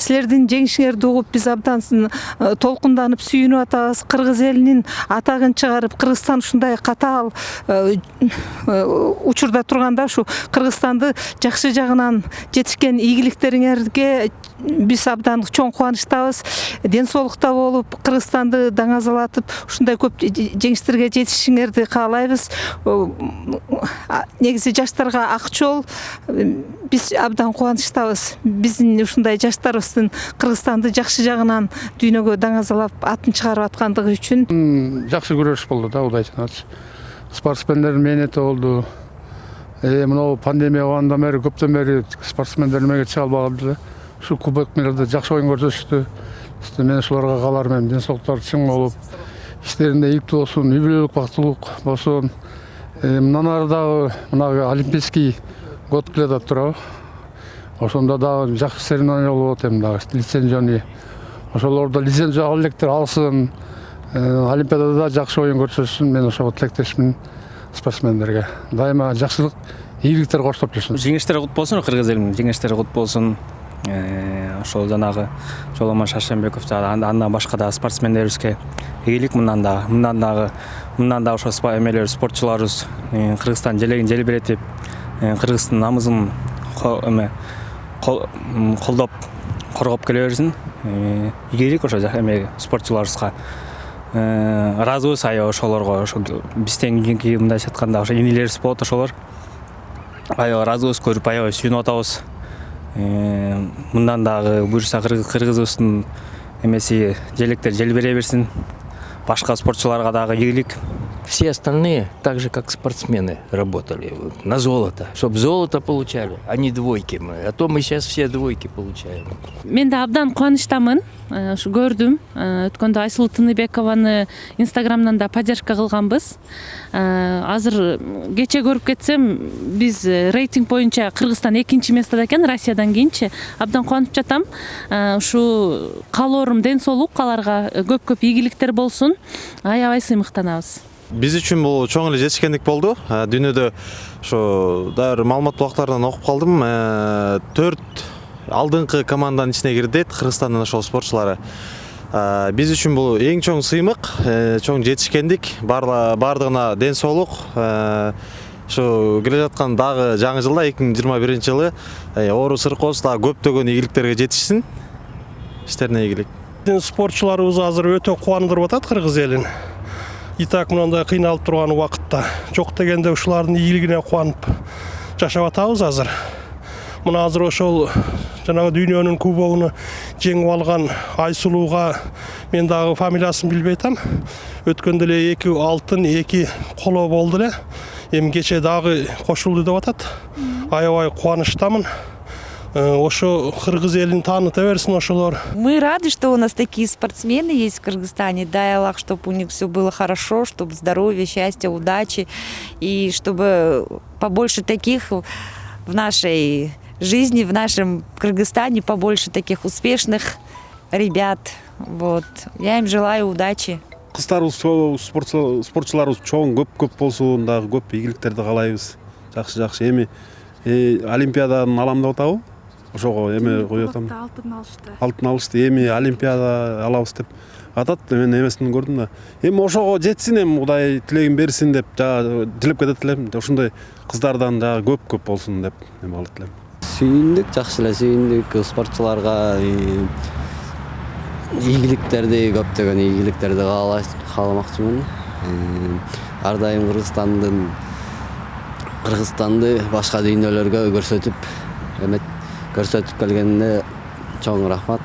Силердин жеңишиңерди угуп биз абдан толкунданып сүйүнүп атабыз. Кыргыз элинин атагын чыгарып, Кыргызстан ушундай катаал учурда турганда ушу Кыргызстанды жакшы жагынан жетишкен ийгиликтериңерге биз абдан чоң кубанычтабыз. Ден соолукта болуп, Кыргызстанды даңазалатып, ушундай көп жеңиштерге жетишиңерди каалайбыз. Негизи жаштарга ак жол. Биз абдан кубанычтабыз. Биздин ушундай жаштарыбыздын Кыргызстанды жакшы жагынан дүйнөгө даңазалап, атын чыгарып аткандыгы үчүн. Жакшы күрөш болду да, удайчанат. Спортсмендердин мээнети болду. Мына пандемия болгондон бери көптөн бери спортсмендер эмеге чыга албаган эле. Ушу кубоктарда жакшы оюн көрсөтүштү. Мен ушуларга каалармын, ден соолуктары чың болуп, иштеринде ийгиликтүү болсун, үй бүлөлүк бактылык болсун. Мындан ары дагы мына олимпийский год келе атат турабы. Ошондо дагы жакшы соревнование болуп атат, дагы лицензияны. Ошолордо лицензия алган электер алсын, олимпиадада да жакшы оюн көрсөтсүн. Мен ошого тилектешмин спортсмендерге. Дайыма жакшылык, ийгиликтер коштоп жүрсүн. Жеңиштер кут болсун, Кыргыз элинин жеңиштери кут болсун. Ошол жанагы Жоломон Шаршембеков андан башка да спортсмендерибизге ийгилик, мындан дагы ошо эмелер спортчуларыбыз Кыргызстан желегин желбиретип, Кыргыздын намысын колдоп, коргоп келе берсин. Ийгилик ошо эме спортчуларыбызга. Ыраазыбыз аябай ошолорго, ошо бизден кийинки мындайча айтканда ошо инилерибиз болот, ошолор аябай ыраазыбыз, көрүп аябай сүйүнүп атабыз. Мындан дагы буюрса Кыргызыбыздын эмеси желектер желбире берсин. Башка спортчуларга дагы ийгилик. Все остальные, так же как спортсмены, работали на золото, чтобы золото получали, а не двойки мы. А то мы сейчас все двойки получаем. Мен да абдан кубанычтамын. Ушу көрдүм. Өткөндө Айсулуу Тыныбекованы Инстаграмдан да поддержка кылганбыз. Азыр кече көрүп кетсем, биз рейтинг боюнча Кыргызстан 2-нчи местода экен, Россиядан кийинчи. Абдан кубанып жатам. Ушу каалоорум ден соолук, аларга көп ийгиликтер болсун. Аябай сыймыктанабыз. Биз үчүн бул чоң эле жетишкендик болду. Дүйнөдө ошо дагы маалымат булактарынан окуп калдым. 4 алдыңкы команданын ичине кирди Кыргызстандын ошол спортчулары. Биз үчүн бул эң чоң сыймык, чоң жетишкендик, бардыгына ден соолук. Ошо келе жаткан дагы жаңы жылда 2021 жылы оору сыркоосу дагы көптөгөн ийгиликтерге жетишсин. Иштерине ийгилик. Спортчуларыбыз азыр өтө кубандырып атат Кыргыз элин. И так мындай кыйналып турган убакытта жок дегенде ушулардын ийгилигине кубанып жашап атабыз азыр. Мына азыр ошол жанагы дүйнөнүн кубогун жеңип алган Айсулууга мен дагы фамилиясын билбей атам. Өткөндө эле 2 алтын, 2 коло болду эле. Эми кече дагы кошулду деп атат. Аябай кубанычтамын. Ошо Кыргыз элин тааныта берсин ошолор. Мы рады, что у нас такие спортсмены есть в Кыргызстане. Дай Аллах, чтобы у них все было хорошо, чтобы здоровья, счастья, удачи. И чтобы побольше таких в нашей жизни, в нашем Кыргызстане, побольше таких успешных ребят. Вот. Я им желаю удачи. Кыздарыбыз, спортчуларыбыз чоң көп болсун, дагы көп ийгиликтерди каалайбыз. Жакшы. Эми Олимпиаданын алам деп атабы? Ошого эме коюп атам. Алтын алышты. Эми Олимпиада алабыз деп атат. Мен эмесин көрдүм да. Эми ошого жетсин, эми Кудай тилегин берсин деп тилеп кетет элем. Ошондой кыздардан дагы көп болсун деп эме алат элем. Сүйүндүк, жакшы эле сүйүндүк. Спортчуларга ийгиликтерди, көптөгөн ийгиликтерди кааламакчымын. Ар дайым Кыргызстанды башка дүйнөлөргө көрсөтүп келгенине чоң рахмат.